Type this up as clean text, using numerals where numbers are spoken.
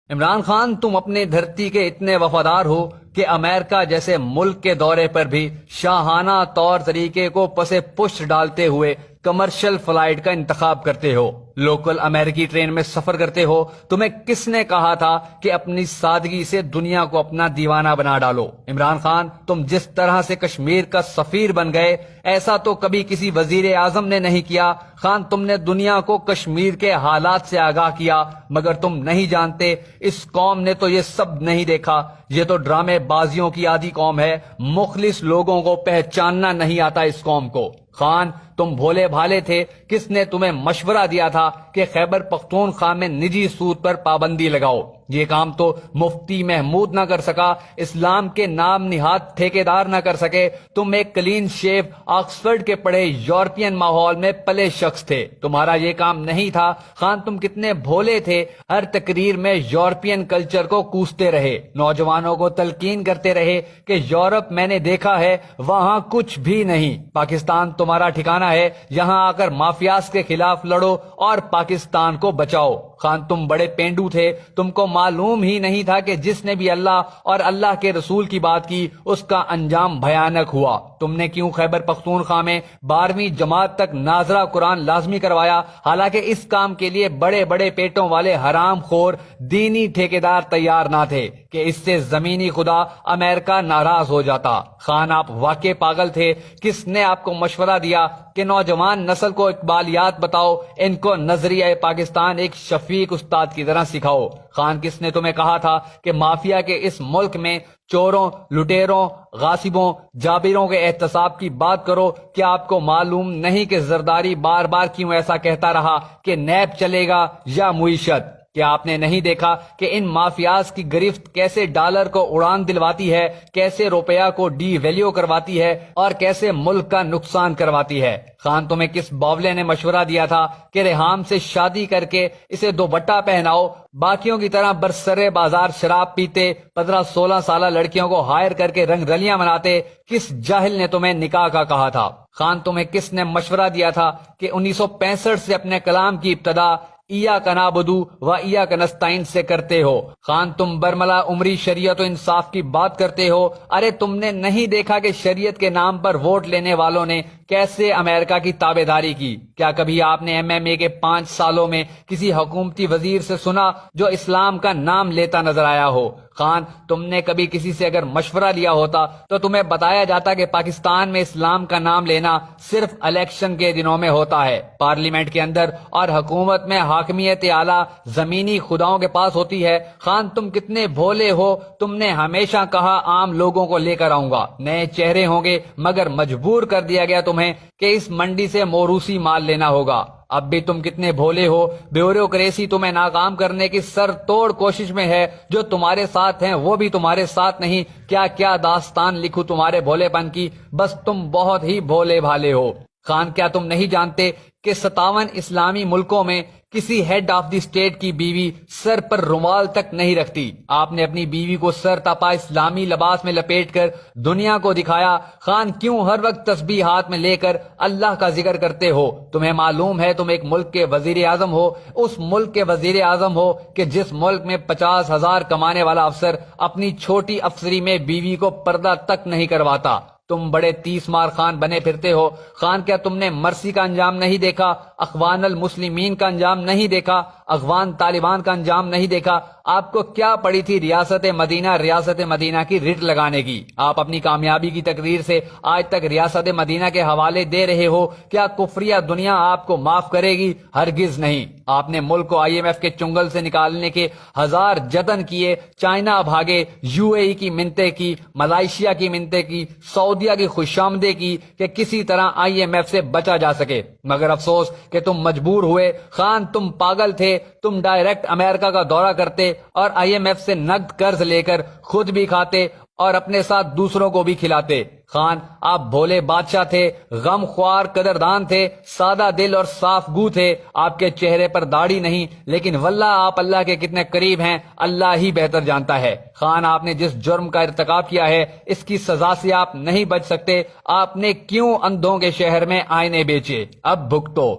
عمران خان، تم اپنی دھرتی کے اتنے وفادار ہو کہ امریکہ جیسے ملک کے دورے پر بھی شاہانہ طور طریقے کو پس پشت ڈالتے ہوئے کمرشل فلائٹ کا انتخاب کرتے ہو، لوکل امریکی ٹرین میں سفر کرتے ہو۔ تمہیں کس نے کہا تھا کہ اپنی سادگی سے دنیا کو اپنا دیوانہ بنا ڈالو؟ عمران خان، تم جس طرح سے کشمیر کا سفیر بن گئے، ایسا تو کبھی کسی وزیر اعظم نے نہیں کیا۔ خان، تم نے دنیا کو کشمیر کے حالات سے آگاہ کیا، مگر تم نہیں جانتے اس قوم نے تو یہ سب نہیں دیکھا۔ یہ تو ڈرامے بازیوں کی عادی قوم ہے، مخلص لوگوں کو پہچاننا نہیں آتا اس قوم کو۔ خان، تم بھولے بھالے تھے، کس نے تمہیں مشورہ دیا تھا کہ خیبر پختونخوا میں نجی سود پر پابندی لگاؤ؟ یہ کام تو مفتی محمود نہ کر سکا، اسلام کے نام نہاد ٹھیکیدار نہ کر سکے۔ تم ایک کلین شیو آکسفرڈ کے پڑھے یورپین ماحول میں پلے شخص تھے، تمہارا یہ کام نہیں تھا۔ خان، تم کتنے بھولے تھے، ہر تقریر میں یورپین کلچر کو کوستے رہے، نوجوانوں کو تلقین کرتے رہے کہ یورپ میں نے دیکھا ہے وہاں کچھ بھی نہیں، پاکستان تمہارا ٹھکانہ ہے، یہاں آ کر مافیاز کے خلاف لڑو اور پاکستان کو بچاؤ۔ خان، تم بڑے پینڈو تھے، تم کو معلوم ہی نہیں تھا کہ جس نے بھی اللہ اور اللہ کے رسول کی بات کی اس کا انجام بھیانک ہوا۔ تم نے کیوں خیبر پختونخوا میں 12ویں جماعت تک ناظرہ قرآن لازمی کروایا، حالانکہ اس کام کے لیے بڑے بڑے پیٹوں والے حرام خور دینی ٹھیکیدار تیار نہ تھے کہ اس سے زمینی خدا امریکہ ناراض ہو جاتا؟ خان، آپ واقع پاگل تھے۔ کس نے آپ کو مشورہ دیا کہ نوجوان نسل کو اقبالیات بتاؤ، ان کو نظریہ پاکستان ایک شفیق استاد کی طرح سکھاؤ؟ خان، کس نے تمہیں کہا تھا کہ مافیا کے اس ملک میں چوروں، لٹیروں، غاصبوں، جابروں کے احتساب کی بات کرو؟ کیا آپ کو معلوم نہیں کہ زرداری بار بار کیوں ایسا کہتا رہا کہ نیب چلے گا یا معیشت؟ کیا آپ نے نہیں دیکھا کہ ان مافیاز کی گرفت کیسے ڈالر کو اڑان دلواتی ہے، کیسے روپیہ کو ڈی ویلیو کرواتی ہے اور کیسے ملک کا نقصان کرواتی ہے؟ خان، تمہیں کس باولے نے مشورہ دیا تھا کہ ریحام سے شادی کر کے اسے دوپٹہ پہناؤ، باقیوں کی طرح برسر بازار شراب پیتے، 15-16 سالہ لڑکیوں کو ہائر کر کے رنگ رلیاں مناتے؟ کس جاہل نے تمہیں نکاح کا کہا تھا؟ خان، تمہیں کس نے مشورہ دیا تھا کہ 1965 سے اپنے کلام کی ابتدا ایاک نعبد و ایاک نستعین سے کرتے ہو؟ خان، تم برملا عمری شریعت و انصاف کی بات کرتے ہو۔ ارے تم نے نہیں دیکھا کہ شریعت کے نام پر ووٹ لینے والوں نے کیسے امریکہ کی تابعداری کی؟ کیا کبھی آپ نے MMA کے 5 سالوں میں کسی حکومتی وزیر سے سنا جو اسلام کا نام لیتا نظر آیا ہو؟ خان، تم نے کبھی کسی سے اگر مشورہ لیا ہوتا تو تمہیں بتایا جاتا کہ پاکستان میں اسلام کا نام لینا صرف الیکشن کے دنوں میں ہوتا ہے، پارلیمنٹ کے اندر اور حکومت میں حاکمیت اعلیٰ زمینی خداؤں کے پاس ہوتی ہے۔ خان، تم کتنے بھولے ہو، تم نے ہمیشہ کہا عام لوگوں کو لے کر آؤں گا، نئے چہرے ہوں گے، مگر مجبور کر دیا گیا تمہیں کہ اس منڈی سے موروثی مال لینا ہوگا۔ اب بھی تم کتنے بھولے ہو، بیوروکریسی تمہیں ناکام کرنے کی سر توڑ کوشش میں ہے، جو تمہارے ساتھ ہیں وہ بھی تمہارے ساتھ نہیں۔ کیا کیا داستان لکھوں تمہارے بھولے پن کی، بس تم بہت ہی بھولے بھالے ہو۔ خان، کیا تم نہیں جانتے کہ 57 اسلامی ملکوں میں کسی ہیڈ آف دی اسٹیٹ کی بیوی سر پر رومال تک نہیں رکھتی؟ آپ نے اپنی بیوی کو سر تپا اسلامی لباس میں لپیٹ کر دنیا کو دکھایا۔ خان، کیوں ہر وقت تسبیح ہاتھ میں لے کر اللہ کا ذکر کرتے ہو؟ تمہیں معلوم ہے تم ایک ملک کے وزیر اعظم ہو، اس ملک کے وزیر اعظم ہو کہ جس ملک میں 50,000 کمانے والا افسر اپنی چھوٹی افسری میں بیوی کو پردہ تک نہیں کرواتا۔ تم بڑے 30 مار خان بنے پھرتے ہو۔ خان، کیا تم نے مرسی کا انجام نہیں دیکھا، اخوان المسلمین کا انجام نہیں دیکھا، افغان طالبان کا انجام نہیں دیکھا؟ آپ کو کیا پڑی تھی ریاست مدینہ کی رٹ لگانے کی؟ آپ اپنی کامیابی کی تقریر سے آج تک ریاست مدینہ کے حوالے دے رہے ہو۔ کیا کفریہ دنیا آپ کو معاف کرے گی؟ ہرگز نہیں۔ آپ نے ملک کو IMF کے چنگل سے نکالنے کے 1000 جتن کیے، چائنا بھاگے، UAE کی منتیں کی، ملائیشیا کی منتیں کی، سعودیہ کی خوشامدیں کی کہ کسی طرح IMF سے بچا جا سکے، مگر افسوس کہ تم مجبور ہوئے۔ خان، تم پاگل تھے، تم ڈائریکٹ امریکہ کا دورہ کرتے اور IMF سے نقد قرض لے کر خود بھی کھاتے اور اپنے ساتھ دوسروں کو بھی کھلاتے۔ خان، آپ بھولے بادشاہ تھے، غم خوار قدردان تھے، سادہ دل اور صاف گو تھے۔ آپ کے چہرے پر داڑھی نہیں، لیکن واللہ آپ اللہ کے کتنے قریب ہیں اللہ ہی بہتر جانتا ہے۔ خان، آپ نے جس جرم کا ارتکاب کیا ہے اس کی سزا سے آپ نہیں بچ سکتے۔ آپ نے کیوں اندھوں کے شہر میں آئینے بیچے؟ اب بھگتو۔